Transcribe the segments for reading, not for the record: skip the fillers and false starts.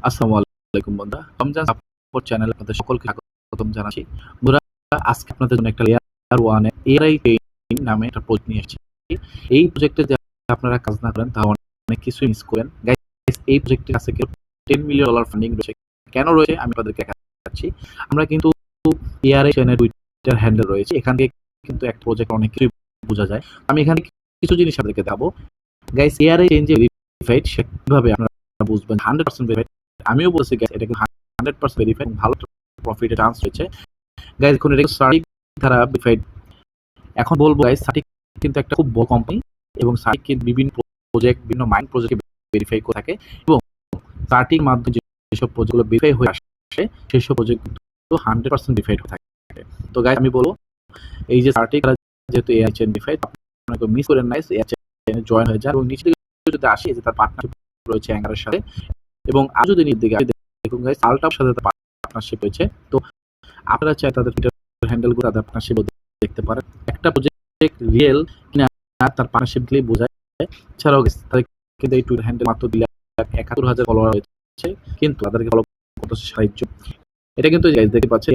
আসসালামু আলাইকুম বন্ধুরা। রমজান সাপোর্ট চ্যানেলে আপনাদের সকলকে স্বাগতম জানাচ্ছি। বন্ধুরা, আজকে আপনাদের জন্য একটা লেয়ার 1 এ এআই ট্রেনিং নামে একটা প্রজেক্ট নিয়ে এসেছি। এই প্রজেক্টে যদি আপনারা কাজ না করেন তাহলে অনেক কিছুই মিস করেন। গাইস, এই প্রজেক্টের কাছে কেউ $10 মিলিয়ন ফান্ডিং রয়েছে। কেন রয়েছে আমি আপনাদেরকে দেখাচ্ছি। আমরা কিন্তু এআই চ্যানেল টুইটার হ্যান্ডেল রয়েছে। এখান থেকে কিন্তু একটা প্রজেক্ট অনেক কিছুই বোঝা যায়। আমি এখানে কিছু জিনিস আপনাদেরকে দেখাবো। গাইস, এআই চেঞ্জ ভেরিফাইড কিভাবে আপনারা বুঝবেন 100% ভেরিফাইড। আমিও বলছি গাইস, এটা কিন্তু 100% ভেরিফাইড, ভালো প্রফিটের চান্স রয়েছে। গাইস, এখন এটা সার্টিক দ্বারা ভেরিফাইড। এখন বলবো গাইস, সার্টিক কিন্তু একটা খুব বড় কোম্পানি এবং সার্টিক কিন্তু বিভিন্ন প্রজেক্ট, বিভিন্ন মাইন্ড প্রজেক্টকে ভেরিফাই করে থাকে এবং সার্টিক মাধ্যমে যেসব প্রজেক্টগুলো ভেরিফাই হয়ে আসে সেসব প্রজেক্ট কিন্তু 100% ভেরিফাইড হয়ে থাকে। তো গাইস, আমি বলবো এই যে সার্টিক যেহেতু এআই চেন ভেরিফাইড, আপনাকে মিস করেন না, এআই চেনে জয়েন হয়ে যায় এবং নিচে যদি আসি যে তার পার্টনারশিপ রয়েছে অ্যাঙ্গারের সাথে এবং আরো যদি নিচের দিকে দেখুন গাইস, আলটার সাথে তার পার্টনারশিপ রয়েছে। তো আপনারা চাই তাদের টুইটার হ্যান্ডেল করে তাদের পার্টনারশিপ দেখতে পারেন। একটা প্রজেক্ট রিয়েল কিনা তার পার্টনারশিপ দিলেই বোঝা যায়। এছাড়াও তাদের কিন্তু এই টুইটার হ্যান্ডেল মাত্র 2,71,000 ফলোয়ার রয়েছে, কিন্তু তাদেরকে ফলো করতেছে 60 জন। এটা কিন্তু গাইস দেখতে পাচ্ছেন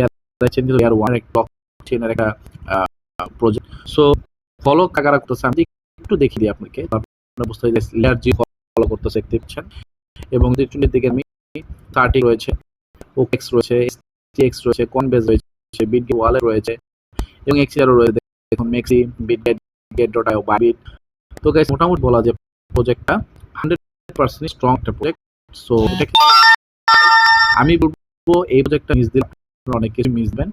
এয়ার 1 একটা ব্লক চেইনের একটা প্রজেক্ট। সো ফলো কারা করতেছে আমি একটু দেখিয়ে দিই আপনাকে, আপনারা বুঝতে পারছেন। লেয়ার জি ফলো করতেছে দেখতে পাচ্ছেন এবং নিচের দিকে আমি সার্টিক রয়েছে, ওকেক্স রয়েছে, এক্স রয়েছে, কনবেজ রয়েছে, বিটগেট ওয়ালেট রয়েছে এবং এক্সিআরও রয়েছে। দেখুন মেক্সি, বিটগেট, গেট.আইও, বাইবিট। তো গাইস, মোটামুটি বলা যায় প্রজেক্টটা 100% স্ট্রং একটা প্রজেক্ট। সো আমি বলবো এই প্রজেক্টটা মিস দিলে আপনারা অনেক কিছু মিস দেন।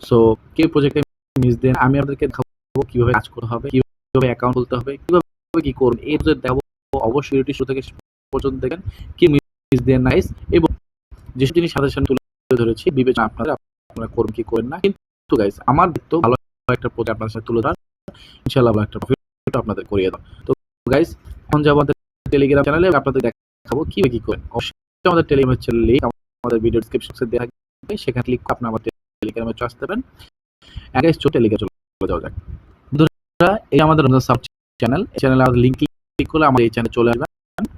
সো কেউ প্রজেক্টে মিস দেন, আমি আপনাদেরকে দেখাবো কিভাবে কাজ করতে হবে, কিভাবে অ্যাকাউন্ট খুলতে হবে, কিভাবে কি করবেন। এই প্রজেক্ট দেখাবো, অবশ্যই ভিডিওটি শুরু থেকে পর্যন্ত দেখেন, কি মিস দেন নাইস এবং যেসব জিনিস সাথে সাথে তুলে ধরেছি বিবেচনা আপনারা করবেন কি করেন না। কিন্তু গাইস, আমার তো ভালো একটা প্রজেক্ট আপনাদের সাথে তুলে ধরার, ইনশাআল্লাহ ভালো একটা প্রফিট আপনাদের করিয়ে দাও। তো গাইস, এখন যাবো আমাদের টেলিগ্রাম চ্যানেলে, আপনাদের দেখাবো কিভাবে কি করেন। অবশ্যই আমাদের টেলিগ্রাম চ্যানেল লিংক আমাদের ভিডিও ডেসক্রিপশনে দেওয়া থাকবে, সেখানে ক্লিক করে আপনি আমাদের টেলিগ্রামে চলে আসতে পারেন। গাইস, টেলিগ্রামে চলে যাওয়া যাক। বন্ধুরা, এই আমাদের রমজান সাপ চ্যানেল, এই চ্যানেলে আমাদের লিংক ক্লিক করলে আমাদের এই চ্যানেলে চলে আসবেন।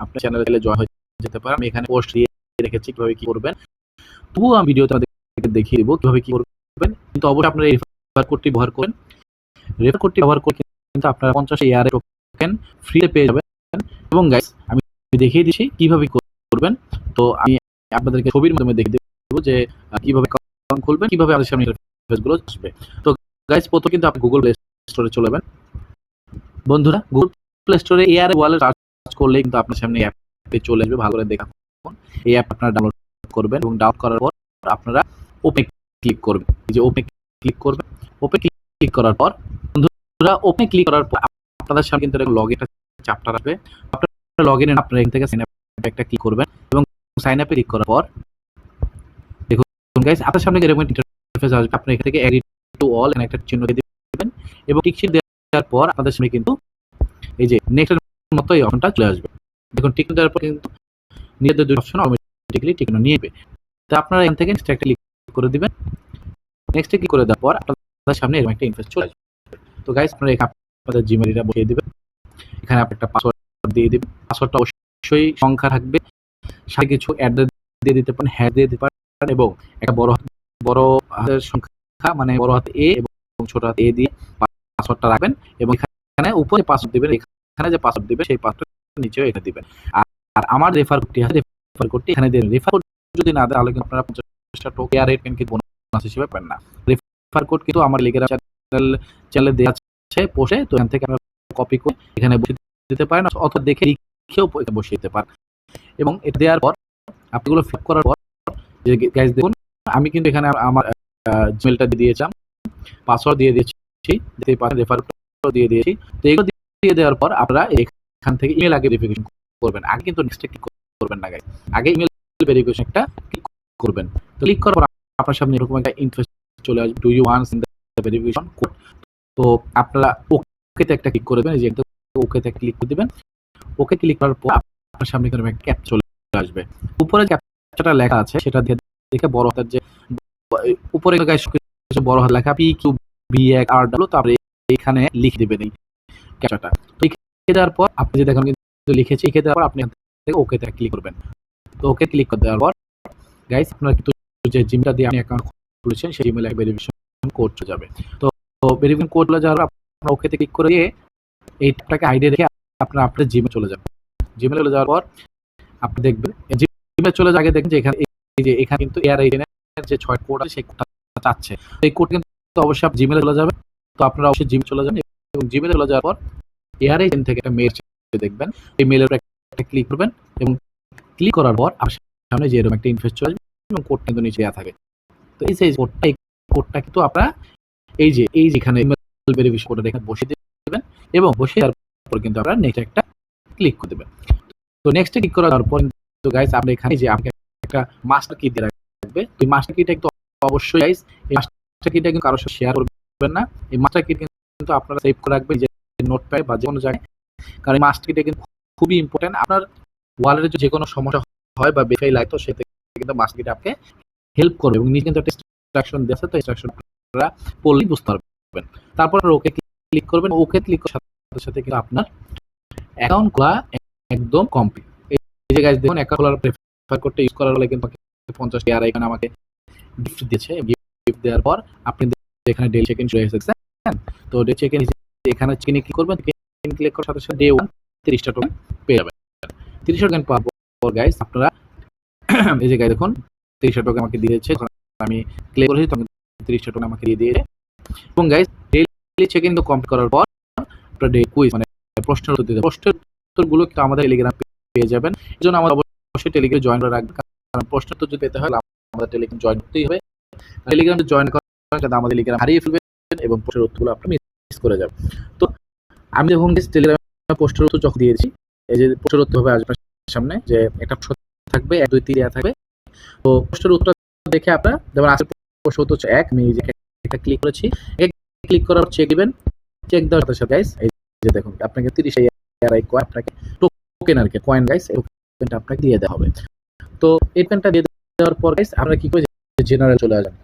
আপনি চ্যানেলে জয়েন হয়ে যেতে পারেন। আমি এখানে পোস্ট দিয়ে রেখেছি কিভাবে কি করবেন। তবুও আমি ভিডিওতে আপনাদেরকে দেখিয়ে দেবো কিভাবে কি করবেন। কিন্তু অবশ্যই আপনারা রেফার কোডটি ব্যবহার করেন। রেফার কোডটি ব্যবহার করে কিন্তু আপনারা 50 এআর টোকেন ফ্রিতে পেয়ে যাবেন। এবং গাইস, আমি দেখিয়ে দিচ্ছি কিভাবে করবেন। তো আমি আপনাদেরকে ছবির মাধ্যমে দেখিয়ে দেবো যে কিভাবে অ্যাকাউন্ট খুলবেন, কিভাবে আমাদের সামনে ইন্টারফেসগুলো আসবে। তো গাইস, প্রথমে কিন্তু আপনি গুগল প্লে স্টোরে চলে যাবেন। বন্ধুরা, গুগল প্লে স্টোরে এআর ওয়ালেট সার্চ করলে কিন্তু আপনার সামনে অ্যাপে চলে আসবে। ভালো করে দেখুন, এই অ্যাপ আপনারা ডাউনলোড করবেন এবং ডাউনলোড করার পর আপনারা ওপেন ক্লিক করবেন। এই যে ওপেন ক্লিক করবেন, ওপেন ক্লিক করার পর বন্ধুরা, ওপেন ক্লিক করার পর আপনাদের সামনে কিন্তু লগইন চ্যাপ্টার আসবে। আপনারা লগইনে আপনারা এখান থেকে সাইন আপ একটা ক্লিক করবেন এবং সাইন আপে ক্লিক করার পর দেখুন গাইস, আপনার সামনে এরকম ইন্টারফেস আসবে। আপনি এখান থেকে এগ্রি টু অল এর একটা চিহ্ন দিয়ে দিবেন এবং টিক চিহ্ন দেওয়ার পর আপনাদের সামনে কিন্তু এই যে নেক্সট এর মতো এই অপশনটা চলে আসবে। দেখুন টিক দেওয়ার পর কিন্তু নিজেদের দুটো অপশন অটোমেটিক্যালি টিক নিয়ে নেবে। তো আপনারা এখান থেকে নেক্সট একটা ক্লিক করে দিবেন। নেক্সট ক্লিক করে দেওয়ার পর আপনাদের সামনে এরকম একটা ইন্টারফেস চলে আসবে। তো গাইস, আপনারা এখানে আপনাদের জিমেইলটা বসিয়ে দিবেন। এখানে আপনি একটা পাসওয়ার্ড দিয়ে দিবেন। পাসওয়ার্ডটা অবশ্যই সংখ্যা থাকবে, সাথে কিছু অ্যাড্রেস দিয়ে দিতে পারেন, হ্যাশ দিয়ে দিতে পারেন এবং একটা বড় হাতের সংখ্যা মানে বড় হাতে এ এবং ছোট হাতে এ দিয়ে পাসওয়ার্ডটা রাখবেন এবং এখানে উপরে পাসওয়ার্ড দিবেন। এখানে যে পাসওয়ার্ড দিবেন সেই পাসওয়ার্ডটা নিচেও এখানে দিবেন। আর আমার রেফার কোডটি আছে, রেফার কোডটি এখানে দিবেন। রেফার কোড যদি না দেন তাহলে কিন্তু আপনারা 50টা টোকেন এআর রেট কিন্তু বোনাস হিসেবে পাবেন না। রেফার কোড কিন্তু আমার টেলিগ্রাম চ্যানেলে দেওয়া আছে পোস্টে, তো এখান থেকে আপনারা কপি করে এখানে বসিয়ে দিতে পারেন অথবা দেখে লিখেও বসিয়ে দিতে পারেন। এবং এটা দেওয়ার পর আপনিগুলো ফিল করার পর যে গাইস দেখুন, আমি কিন্তু এখানে আমার জিমেইলটা দিয়ে দিয়েছিলাম, পাসওয়ার্ড দিয়ে দিয়েছি, দেখতেই পাচ্ছেন, রেফার কোড দিয়ে দিয়েছি। তো এগুলো দিয়ে দেওয়ার পর আপনারা এখান থেকে ইমেল আগে ভেরিফিকেশন করবেন। আগে কিন্তু নেক্সটে ক্লিক করবেন না গাইস, আগে ইমেল ভেরিফিকেশনটা ক্লিক করবেন। তো ক্লিক করার পর আপনার সামনে এরকম একটা ইন্টারফেস চলে আসবে, do you want the verification code. তো আপনারা ওকেতে একটা ক্লিক করবেন, এই যে ওকেতে ক্লিক করে দিবেন। ওকে ক্লিক করার পর আপনার সামনে এরকম একটা ক্যাপচা চলে আসবে। উপরে ক্যাপচাটা লেখা আছে সেটা দেখে বড় হাতের যে উপরে গাইস কিছু বড় হাত লেখা PQBARW, তারপরে এখানে লিখে দিবেন এই ক্যাপচাটা। তো লিখে দেওয়ার পর আপনি যে দেখুন কিন্তু লিখেছি, লিখে দেওয়ার পর আপনি ওকেতে ক্লিক করবেন। তো ওকে ক্লিক করে দেওয়ার পর গাইস আপনারা কিন্তু যে জিমেলটা দিয়ে আপনি অ্যাকাউন্ট খুলেছেন সেই জিমেলে ভেরিফিকেশন কোড চলে যাবে। তো ভেরিফিকেশন কোড চলে যাওয়ার পর আপনারা ওকেতে ক্লিক করে দিয়ে এইটাকে আইডি রেখে আপনারা আপনার জিমে চলে যাবেন। জিমেলে চলে যাওয়ার পর আপনি দেখবেন জিমে চলে যাওয়ার আগে দেখবেন যে এখানে এই যে এখানে কিন্তু এয়ার আইডেনের যে 6 কোড আছে সেই কোডটা চাচ্ছে। এই কোড কিন্তু অবশ্যই আপনি জিমেলে চলে যাবেন। তো আপনারা অবশ্যই জিমে চলে যাবেন এবং জিমেলে চলে যাওয়ার পর এয়ার আইডেন থেকে একটা মেইল দেখবেন। এই মেইলের উপর একটা ক্লিক করবেন এবং ক্লিক করার পর আপনার সামনে যে এরকম একটা ইন্টারফেস চলে আসবে এবং কোড কিন্তু নিচে দেওয়া থাকে। তো এই যে কোডটা কিন্তু আপনারা এই যে এখানে ইমেল ভেরিফিকেশন কোডটা এখানে বসিয়ে দিবেন এবং বসিয়ে দেওয়ার পর কিন্তু আপনারা নেক্সট একটা ক্লিক করে দেবেন। তো নেক্সটে ক্লিক করার পর তো গাইস আপনি এখানে যে আপনাকে একটা মাস্টার কি দিয়ে রাখবে। তো এই মাস্টার কিটা কিন্তু অবশ্যই গাইস এই মাস্টার কিটা কিন্তু কারোর সাথে শেয়ার করবেন না। এই মাস্টার কি কিন্তু আপনারা সেভ করে রাখবেন যে নোটপ্যাড বা যে কোনো জায়গায়। কারণ এই মাস্টার কিটা কিন্তু খুবই ইম্পর্টেন্ট। আপনার ওয়ালেটে যে কোনো সমস্যা হয় বা ভেরিফাই লাগে তো সেটা কিন্তু মাস্টার কিটা আপনাকে হেল্প করবে এবং নিচে কিন্তু একটা ইনস্ট্রাকশন দেওয়া আছে। তো ইনস্ট্রাকশন আপনারা পড়লেই বুঝতে পারবেন। তারপর ওকে ক্লিক করবেন। ওকে ক্লিক করার সাথে সাথে কিন্তু আপনার অ্যাকাউন্ট খোলা একদম কমপ্লিট। এই যে গাইস দেখুন অ্যাকাউন্ট খোলার প্রেফার করতে ইউজ করার হলে কিন্তু 50 টাকা এখানে আমাকে গিফট দিয়েছে। গিফট দেওয়ার পর আপনি এখানে ডেইলি চেক ইন চলে এসেছে। তো ডে চেক ইন এখানে চেক ইন ক্লিক করবেন। ক্লিক করার সাথে সাথে ডে 1 30 টা টোকেন পেয়ে যাবেন। 30 টা টোকেন পাওয়ার পর গাইস আপনারা এই যে গাইস দেখুন 30 টা টোকেন আমাকে দিয়েছে। আমি ক্লিক করেছি তখন 30 টা টোকেন আমাকে দিয়ে দিয়েছে। এবং guys daily check in complete করার পর আপনারা ডে কুইজ মানে প্রশ্নের উত্তর দিতে প্রশ্নের উত্তরগুলো কিন্তু আমাদের টেলিগ্রাম পেয়ে যাবেন। এজন্য আমাদের অবশ্যই টেলিগ্রামে জয়েন করে রাখবেন। কারণ প্রশ্নের উত্তর যদি পেতে হয় আমাদের টেলিগ্রাম জয়েন করতেই হবে। টেলিগ্রামে জয়েন করার কারণে আমাদের টেলিগ্রাম হারিয়ে ফেলবেন এবং প্রশ্নের উত্তরগুলো আপনি মিস করে যাবেন। তো আমি যখন টেলিগ্রামে প্রশ্নের উত্তর যখন দিয়েছি এই যে প্রশ্নের উত্তর হবে আসবে সামনে যে একটা প্রশ্ন থাকবে 1 2 3 দেওয়া থাকবে। তো প্রশ্নের উত্তর দেখে আপনারা যেমন আছে প্রশ্ন উত্তর হচ্ছে 1 আমি যে একটা ক্লিক করেছি। ক্লিক করার পর চেক দিবেন। চেক দেওয়ার সাথে গাইস এই যে দেখুন আপনাকে 30 এআরআই কয়েন আপনাকে টোকেন আর কি কয়েন গাইস এই টোকেনটা আপনাকে দিয়ে দেওয়া হবে। তো এই টোকেনটা দিয়ে দেওয়ার পর গাইস আপনারা কি করবেন জেনারেল চলে আসবেন।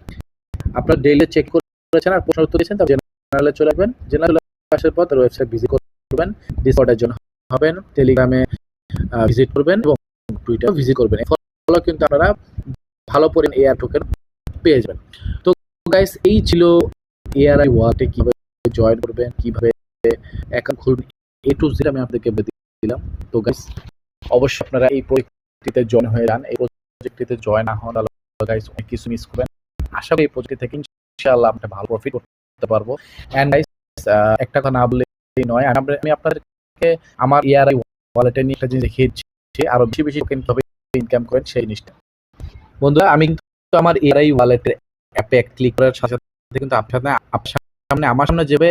আপনারা ডেইলি চেক করেছেন আর প্রশ্ন উত্তর দিয়েছেন তারপর জেনারেলে চলে আসবেন। জেনারেলে আসার পর তার ওয়েবসাইট ভিজিট করবেন। ডিসকর্ডের জন্য হবেন, টেলিগ্রামে ভিজিট করবেন এবং টুইটার ভিজিট করবেন। ফলো কিন্তু আপনারা ভালো পরিমাণ এআর টোকেন পেয়ে যাবেন। তো গাইস এই ছিল এআরআই ওয়ালেটে কিভাবে জয়েন করবেন, কিভাবে অ্যাকাউন্ট খুলবেন A to Z আমি আপনাদেরকে বলে দিলাম। তো গাইস অবশ্যই আপনারা এই প্রজেক্টটিতে জয়েন হয়ে যান। এই প্রজেক্টটিতে জয়েন না হন তাহলে গাইস অনেক কিছু মিস করবেন। আশা করি এই প্রজেক্ট থেকে ইনশাআল্লাহ আমরা ভালো প্রফিট করতে পারবো। এন্ড গাইস একটা কথা না বললেই নয়, আমি আপনাদেরকে আমার এআরআই ওয়ালেটে নিয়ে একটা জিনিস দেখিয়েছি আরো বেশি বেশি টোকেন কিভাবে ইনকাম করেন সেই জিনিসটা। বন্ধুরা আমি কিন্তু আমার এআরআই ওয়ালেটের অ্যাপে ক্লিক করার সাথে সাথে কিন্তু আমার সামনে যেভাবে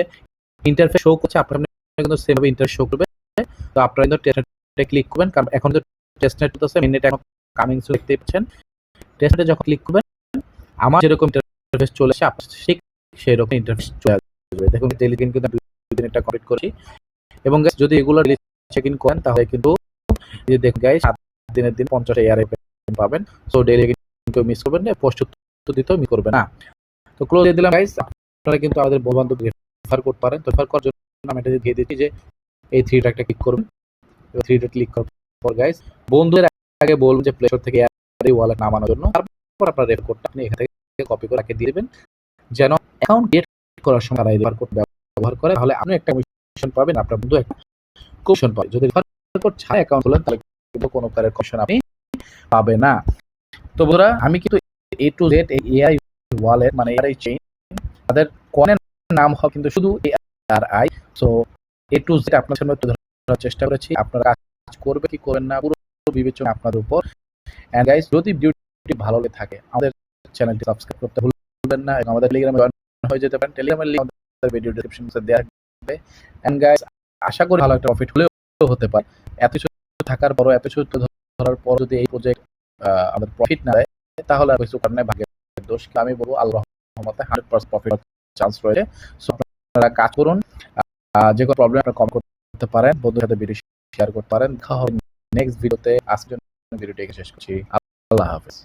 ইন্টারফেস শো করছে আপনার সামনে কিন্তু সেভাবে ইন্টারফেস শো করবে। তো আপনারা কিন্তু টেস্টনেটে ক্লিক করবেন কারণ এখন তো টেস্টনেট চলতেছে মিনিট এখন কামিং সুন দেখতে পাচ্ছেন। টেস্টনেটে যখন ক্লিক করবেন আমার যেরকম ইন্টারফেস চলে আসে আপনার ঠিক সেই রকম ইন্টারফেস চলে আসবে। দেখুন ডেইলি কিন্তু 2 দিন এটা কমপ্লিট করেছি এবং গাইস যদি এগুলো চেক ইন করেন তাহলে কিন্তু এই যে দেখুন গাইস 7 দিনের দিন 50 এআরআই পাবেন। সো ডেইলি কিন্তু মিস করবেন না, পোস্ট তো দিতেও মিস করবেন না। তো ক্লোজ দিয়ে দিলাম গাইস। আপনারা কিন্তু আমাদের বন্ধু রেফার করতে পারেন। তো রেফার করার জন্য আমি এটা দিয়ে দিচ্ছি যে এই 3টা একটা ক্লিক করুন। এই 3টা ক্লিক করার পর গাইস বন্ধুদের আগে বলুন যে প্লে স্টোর থেকে এআরআই ওয়ালেট নামানোর জন্য। তারপর আপনার রেফার কোডটা আপনি এখান থেকে কপি করে রাখে দিয়ে দিবেন যেন অ্যাকাউন্ট ক্রিয়েট করার সময় তারা রেফার কোড ব্যবহার করে তাহলে আপনি একটা কমিশন পাবেন, আপনার বন্ধু একটা কমিশন পাবে। যদি রেফার কোড ছাড়া অ্যাকাউন্ট খোলেন তাহলে কিন্তু কোনো প্রকারের কমিশন আপনি পাবেন না। তো বন্ধুরা আমি কিন্তু A to Z AI wallet মানে এআরআই চেইন তাদের কয়েনের নাম হবে কিন্তু শুধু ARI. So A to Z আপনার সামনে তুলে ধরার চেষ্টা করেছি। আপনারা কাজ করবে কি করেন না পুরো বিবেচনা আপনাদের উপর। এন্ড গাইস যদি ভিডিওটি ভালো লেগে থাকে আমাদের চ্যানেলটি সাবস্ক্রাইব করতে ভুলবেন না এবং আমাদের টেলিগ্রামে জয়েন হয়ে যেতে পারেন। টেলিগ্রামের লিংক আমাদের ভিডিও ডেসক্রিপশনে দেওয়া থাকবে। এন্ড গাইস আশা করি ভালো একটা প্রফিট হলেও হতে পারে। এত কিছু থাকার পরও এত কিছু ধরার পর যদি এই প্রজেক্ট আমাদের প্রফিট না দেয় তাহলে আর কিছু কারণে ভাগ্যের দোষ। আমি বলবো আল্লাহর রহমতে 100% প্রফিট চান্স রয়েছে। সো আপনারা কাজ করুন। যে কোনো প্রবলেম আপনারা কমেন্ট করতে পারেন, বন্ধুদের সাথে ভিডিও শেয়ার করতে পারেন। দেখা হবে নেক্সট ভিডিওতে। আজকের ভিডিওটি শেষ করছি। আল্লাহ হাফেজ।